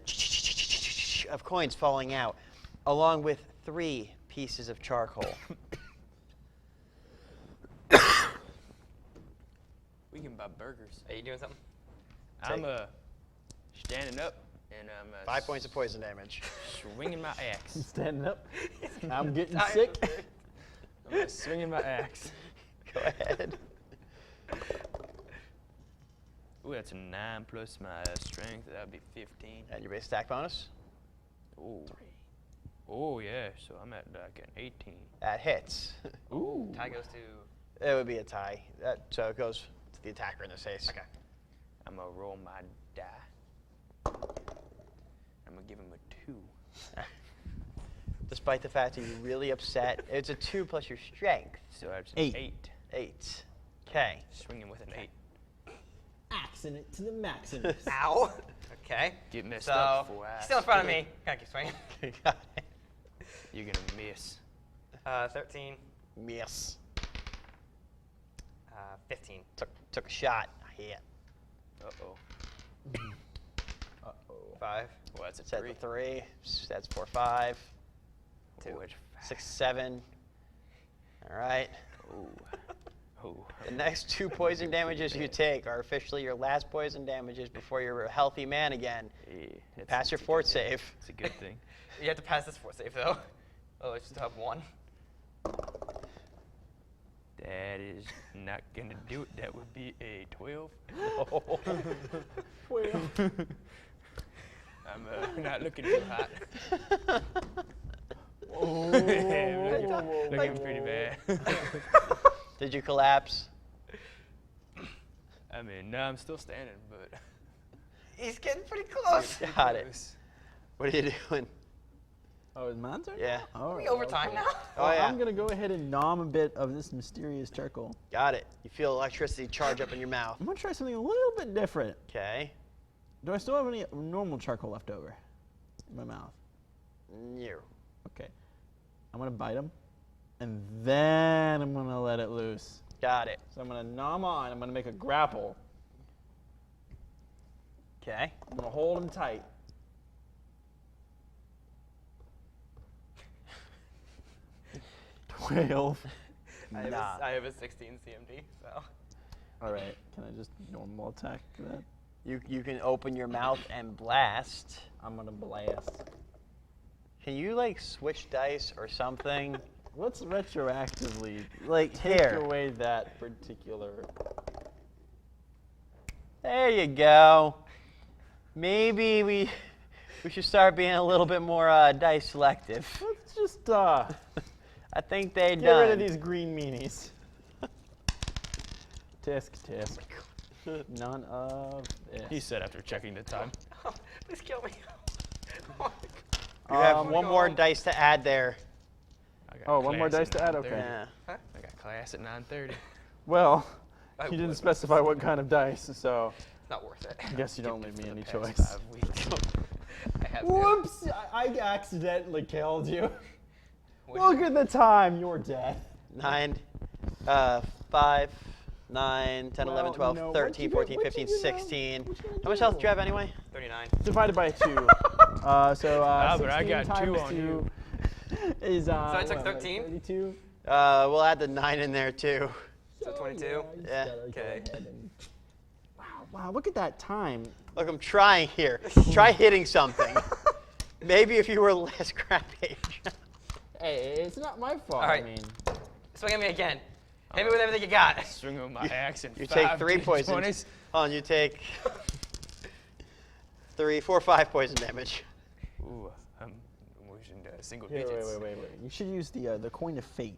of coins falling out, along with 3 pieces of charcoal. We can buy burgers. Are you doing something? I'm standing up and I'm 5 points of poison damage. swinging my axe. Standing up. I'm getting Tired. sick. I'm swinging my axe. Go ahead. Ooh, that's a 9 plus my strength. That'd be 15. And your base attack bonus? Ooh. Oh yeah, so I'm at like an 18. That hits. Ooh. Tie goes to. It would be a tie. So it goes to the attacker in this case. Okay. I'm gonna roll my die. I'm gonna give him a 2. Despite the fact that you're really upset, it's a 2 plus your strength. So that's an 8. 8. 8. Okay. Swinging with an 8. Axing it to the maximus. Ow. Okay. Get messed So up before I he's still in front of me. Gotta keep swinging. Got it. You're gonna miss. 13. Miss. 15. Took a shot. I hit. Uh-oh. Uh-oh. 5. Well, that's a Set 3. the 3. That's 4, 5. Ooh, it's 6, 7. All right. Ooh. Ooh. The next 2 poison damages you take are officially your last poison damages before you're a healthy man again. Yeah, that's- Pass your that's a fort good thing. save. It's a good thing. You have to pass this fort save though. Oh, I still have 1. That is not gonna do it. That would be a 12. I'm not looking too hot. looking pretty bad. Did you collapse? I mean, no, I'm still standing, but He's getting pretty close. Got it. close. What are you doing? Oh, is mine turn? Yeah. All Are we right, overtime okay. now? Oh, yeah. I'm gonna go ahead and nom a bit of this mysterious charcoal. Got it. You feel electricity charge up in your mouth. I'm gonna try something a little bit different. Okay. Do I still have any normal charcoal left over in my mouth? No. Okay. I'm gonna bite him, and then I'm gonna let it loose. Got it. So I'm gonna nom on. I'm gonna make a grapple. Okay. I'm gonna hold him tight. 12. Nah. I have a 16 CMD, so. All right. Can I just normal attack that? You can open your mouth and blast. I'm gonna blast. Can you like switch dice or something? Let's retroactively take Here. away that particular. There you go. Maybe we should start being a little bit more dice selective. Let's just I think they're get done. rid of these green meanies. Tisk tisk. None of this. He said after checking the time. Please kill me. Oh You have Um, one more dice to add there. I got Oh, one more class dice at to add? 9:30. Okay. Yeah. I got class at 9:30. Well, I you didn't would. specify what kind of dice, so Not worth it. I guess you don't Skipped leave it me for the any past choice. 5 weeks. I have to. Whoops! I accidentally killed you. What- Look at the time. You're dead. 9, 5, 9, 10, 11, Well, 12, you know, 13, what 14, you 15, do now? 16. What you gonna How much health do do? you have anyway? 39. Divided by 2. But I 16 got times 2 on 2 you. is I took what, like 13? 32. We'll add the 9 in there too. So 22? you just Yeah. gotta go Okay. ahead and- Wow, look at that time. Look, I'm trying here. Try hitting something. Maybe if you were less crappy. Hey, it's not my fault. All right. I mean, Swing at me again. Hit me with everything you got. Swing with my axe and You 5 take 3 poisons. 20s. Hold on, you take 3, 4, 5 poison damage. Ooh, I'm wishing single here, digits. wait. You should use the coin of fate.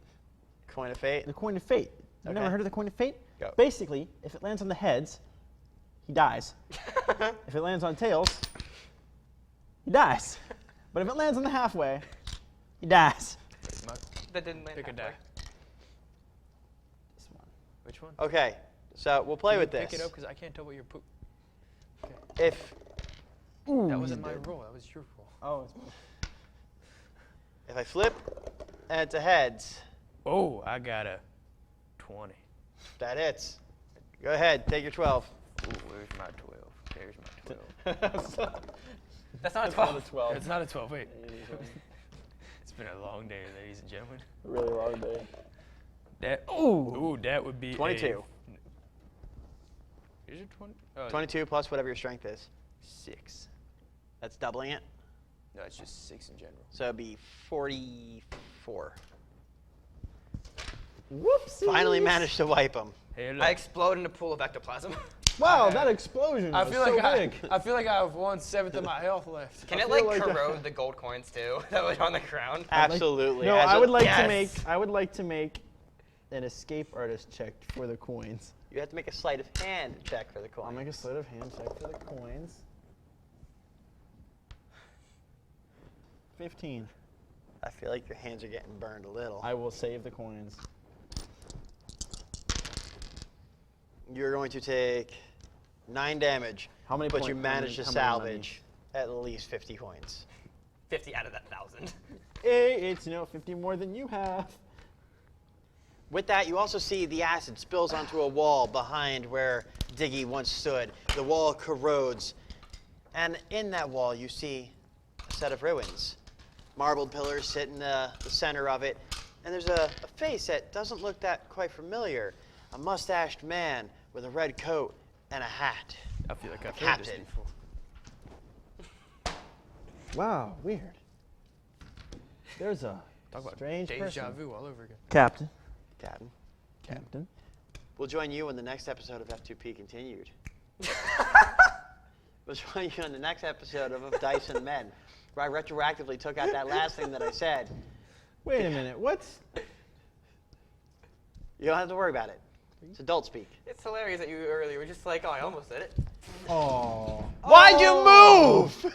Coin of fate. The coin of fate. You've never Okay. heard of the coin of fate? Go. Basically, if it lands on the heads, he dies. If it lands on tails, he dies. But if it lands on the halfway, he dies. That didn't land. Pick a die. This one. Which one? Okay, so we'll play Can with you this. Pick it up because I can't tell what you're put. If That wasn't my roll. That was your roll. Oh, it's I flip and it's a heads, Oh, I got a 20. that hits. Go ahead, take your 12. Ooh, where's my 12? There's my 12. That's not a 12. 12. It's not a 12. Wait. It's been a long day, ladies and gentlemen. A really long day. That. Ooh, that would be 22. Is it 20? Oh, 22 plus whatever your strength is. 6. That's doubling it. No, it's just 6 in general. So it'd be 44. Whoopsie. Finally managed to wipe them. Hey, look. I explode in a pool of ectoplasm. Wow, that explosion I was feel so like big. I feel like I have 1/7 of my health left. Can it feel like like corrode the gold coins too that was on the ground? Absolutely. No, As I a- would like Yes. to make. I would like to make an escape artist check for the coins. You have to make a sleight of hand check for the coin. I'll make a sleight of hand check for the coins. 15. I feel like your hands are getting burned a little. I will save the coins. You're going to take 9 damage, How many but point- you how managed many- to how many salvage at least 50 coins. 50 out of that 1,000. Hey, it's 50 more than you have. With that, you also see the acid spills onto a wall behind where Diggy once stood. The wall corrodes, and in that wall you see a set of ruins. Marbled pillars sit in the center of it, and there's a face that doesn't look that quite familiar. A mustached man with a red coat and a hat. I feel like I've heard this Captain. before. Wow, weird. There's a Talk about strange deja person. vu all over again. Captain. Captain. Captain. We'll join you when the next episode of F2P continued. We'll join you on the next episode of Dyson Men, where I retroactively took out that last thing that I said. Wait a minute. What's? You don't have to worry about it. It's adult speak. It's hilarious that you earlier were just like, oh, I almost did it. Oh. Why'd you move?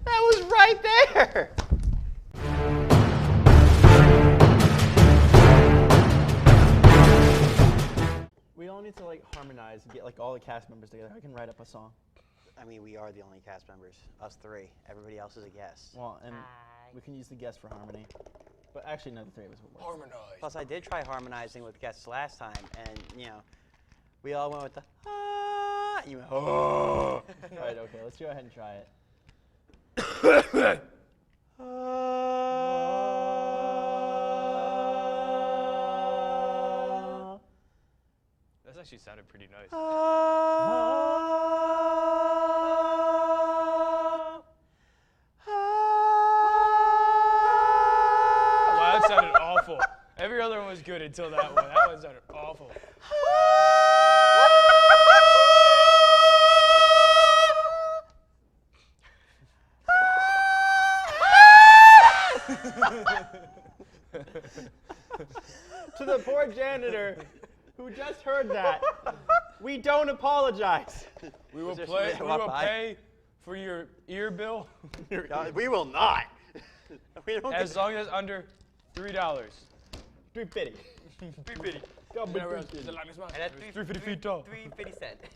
That was right there. We all need to like harmonize and get like all the cast members together. I can write up a song. I mean, we are the only cast members, us 3. Everybody else is a guest. Well, and Hi. we can use the guest for harmony. But actually, no, the 3 of us will work. Harmonize. Plus, I did try harmonizing with guests last time, and, you know, we all went with the, ah, you went, oh. All right, okay, let's go ahead and try it. That's actually sounded pretty nice. Wow, that sounded awful. Every other one was good until that one. That one sounded awful. To the poor janitor who just heard that, we don't apologize. We will there play. somebody We that walked will by? pay for your ear bill We will not. We don't as long as under $3. 350. $3.50. God, Never but else. The longest one. And that's It was 350 feet tall. 350 cents.